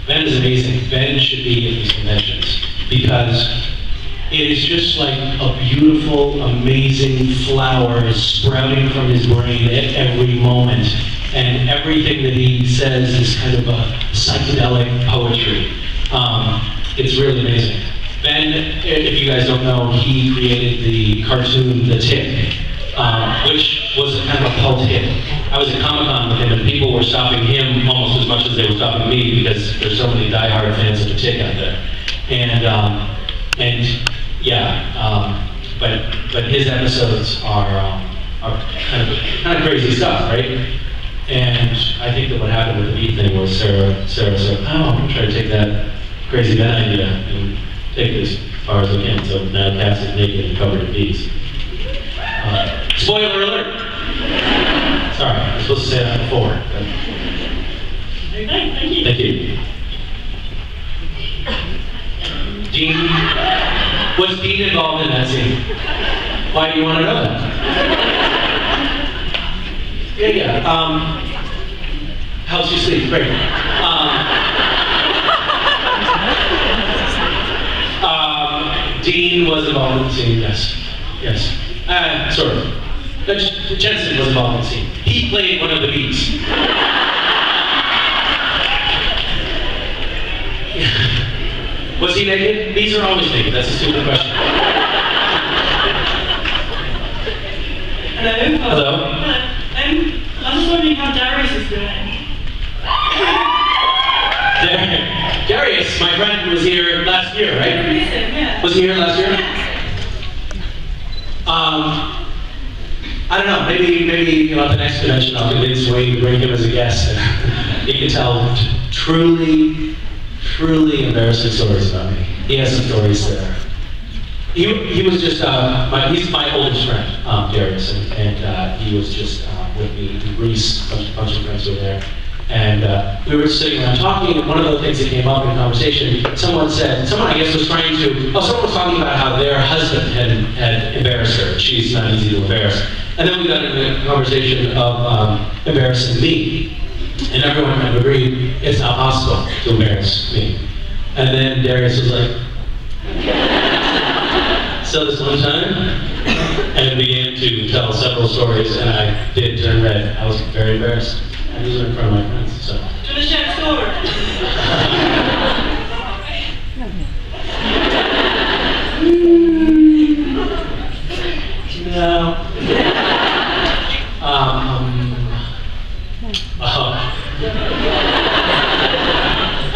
Ben is amazing. Ben should be at these conventions because it is just like a beautiful, amazing flower sprouting from his brain at every moment. And everything that he says is kind of a psychedelic poetry. It's really amazing. Ben, if you guys don't know, he created the cartoon The Tick, which was kind of a cult hit. I was at Comic-Con with him and people were stopping him almost as much as they were stopping me because there's so many diehard fans of The Tick out there. But his episodes are kind of crazy stuff, right? And I think that what happened with the beat thing was Sarah said, oh, I'm going to try to take that crazy Ben idea and take it as far as I can. So now Cass is naked and covered in beads. Spoiler alert! Sorry, I was supposed to say that before. But... Okay, thank you. Thank you. Dean, was Dean involved in that scene? Why do you want to know that? Yeah. Helps you sleep, great. Dean was involved in the scene, yes. Sort of. Jensen was involved in the scene. He played one of the beats. Was he naked? Bees are always naked. That's a stupid question. Hello. Hello. I was just wondering how Darius is doing. Darius, my friend, was here last year, right? Yeah. Was he here last year? I don't know. Maybe at the next convention I'll convince Wayne to bring him as a guest, and he can tell truly embarrassing stories about me. He has some stories there. He was just he's my oldest friend, Darius, and he was just with me in Greece. A bunch of friends were there, and we were sitting around talking. And one of the things that came up in conversation, someone I guess was trying to. Someone was talking about how their husband had embarrassed her. She's not easy to embarrass. And then we got into a conversation of embarrassing me, and everyone kind of agreed it's not possible to embarrass me. And then Darius was like, so this one time, and began to tell several stories, and I did turn red. I was very embarrassed. And these are in front of my friends, so. Do you want to share a story? No.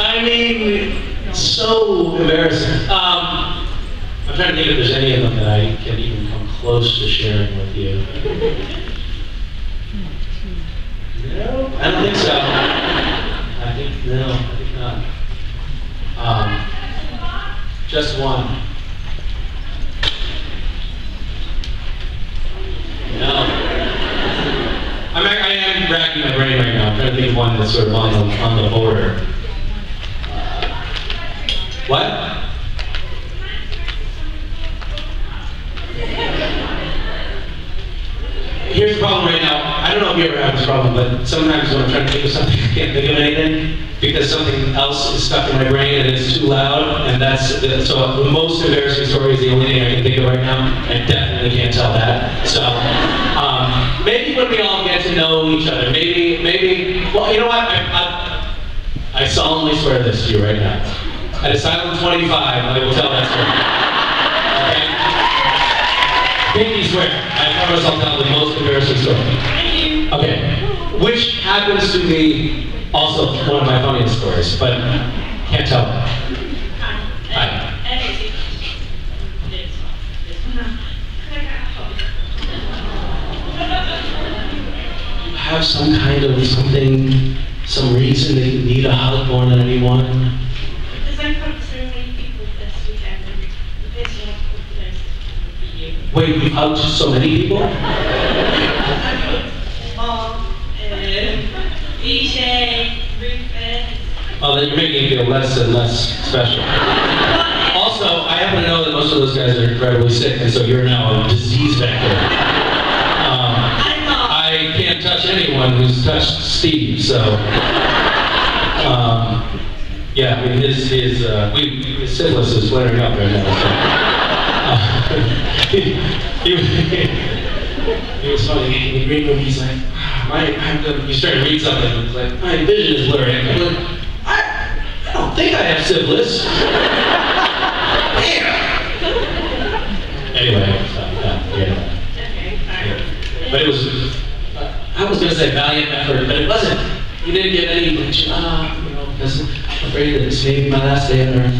I mean, so embarrassing. I'm trying to think if there's any of them that I can even come close to sharing with you. No, I don't think so. I think not. Just one. No. I am racking my brain right now. I'm trying to think of one that's sort of on the border. What? Here's the problem right now. I don't know if you ever have this problem, but sometimes when I'm trying to think of something, I can't think of anything because something else is stuck in my brain and it's too loud. And so the most embarrassing story is the only thing I can think of right now. I definitely can't tell that. So maybe when we all get to know each other, maybe. Well, you know what? I solemnly swear this to you right now. At Asylum 25, I will tell that story. Okay? Pinky swear. I promise I'll tell the most embarrassing story. Thank you. Okay. Which happens to be also one of my funniest stories, but can't tell. Hi. You have some kind of something, some reason that you need a hug more than anyone? Because I've hugged so many people this weekend, and the person I've hugged the most would be you. Wait, you've hugged so many people? Mom, DJ, Rufus. Oh, then you're making me feel less and less special. Also, I happen to know that most of those guys are incredibly sick, and so you're now a disease vector. I can't touch anyone who's touched Steve, so. Yeah, I mean, his syphilis is flaring up right now. So, he was funny. In the green room, he's like, he's trying to read something. He's like, my vision is blurry. I'm like, I don't think I have syphilis. Damn. Anyway, yeah. But it was, I was going to say valiant effort, but it wasn't. You didn't get any, because I'm afraid that it's maybe my last day on Earth.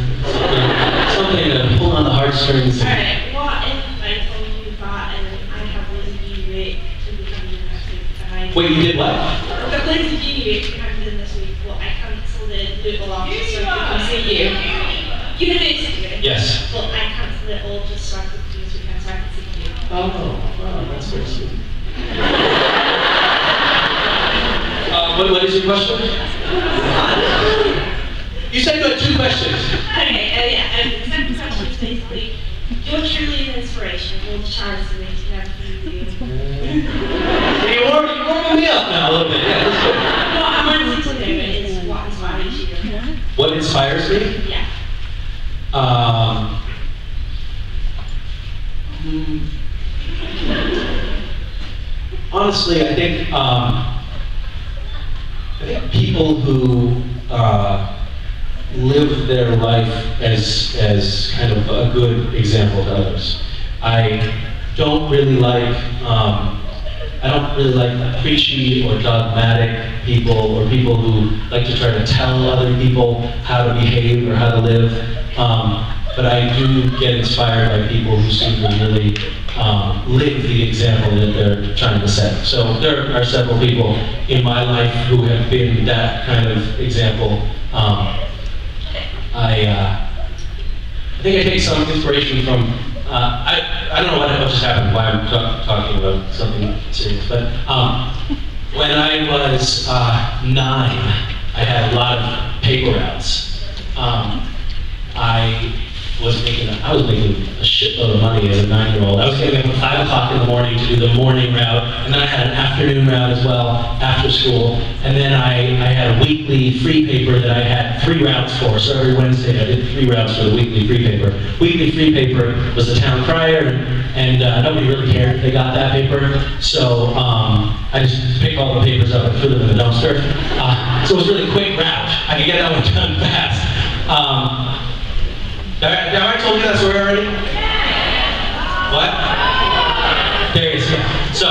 Something to pull on the heartstrings. Alright, what if I told you that I have lazy week to become university? Wait, you did what? I've got lazy uni week to come in this week, but I cancelled it, do it all off just so I could come see you. University? Yes. But I cancelled it all just so I could do this weekend so I could see you. Oh, wow, that's very sweet. What is your question? You said you had 2 questions. Okay, the second question is basically, you're truly an inspiration, all the charities that makes you everything you do. You're warming me up now a little bit. Yeah, that's good. What I'm wanting to know is what inspires you. What inspires me? Yeah. Honestly, I think people who live their life as kind of a good example to others. I don't really like preachy or dogmatic people, or people who like to try to tell other people how to behave or how to live. But I do get inspired by people who seem to really live the example that they're trying to set. So there are several people in my life who have been that kind of example. I think I take some inspiration from, I don't know what just happened, why I'm talking about something serious, but when I was 9, I had a lot of paper routes. I was making a shitload of money as a 9-year-old. I was getting up at 5 o'clock in the morning to do the morning route, and then I had an afternoon route as well after school. And then I had a weekly free paper that I had 3 routes for. So every Wednesday I did 3 routes for the weekly free paper. Weekly free paper was the town crier, and nobody really cared if they got that paper. So I just picked all the papers up and threw them in the dumpster. So it was a really quick route. I could get that one done fast. Have I told you that story already? What? There it is, yeah. So,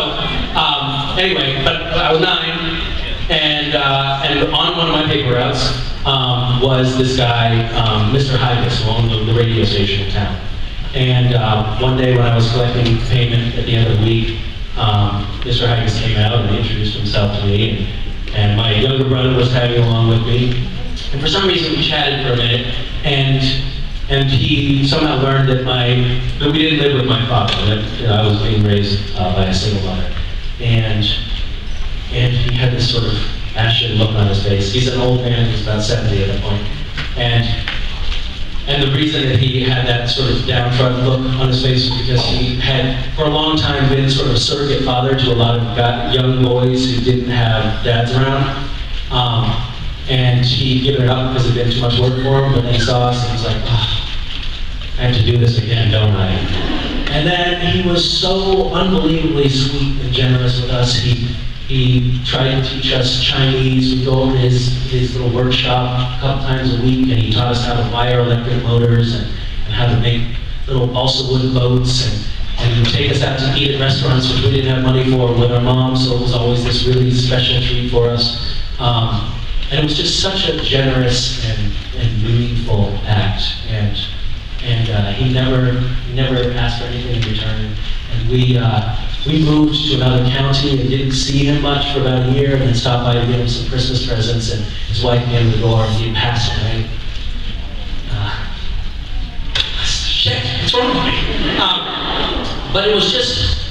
anyway, but I was 9, and on one of my paper routes was this guy, Mr. Hygus, who owned the radio station in town. And one day when I was collecting payment at the end of the week, Mr. Hygus came out and introduced himself to me, and my younger brother was tagging along with me. And for some reason we chatted for a minute, and he somehow learned that we didn't live with my father, that I was being raised by a single mother. And he had this sort of ashen look on his face. He's an old man, he's about 70 at that point. And the reason that he had that sort of downtrodden look on his face was because he had, for a long time, been sort of a surrogate father to a lot of young boys who didn't have dads around. And he'd given it up because it had been too much work for him, but then he saw us and he was like, oh, I have to do this again, don't I? And then he was so unbelievably sweet and generous with us. He tried to teach us Chinese. We'd go over to his little workshop a couple times a week, and he taught us how to wire electric motors and how to make little balsa wood boats, and he would take us out to eat at restaurants which we didn't have money for with our mom, so it was always this really special treat for us. And it was just such a generous and meaningful act, and he never asked for anything in return. And we moved to another county and didn't see him much for about a year, and then stopped by to give him some Christmas presents, and his wife came to the door and he had passed away. Shit, what's wrong with me? But it was just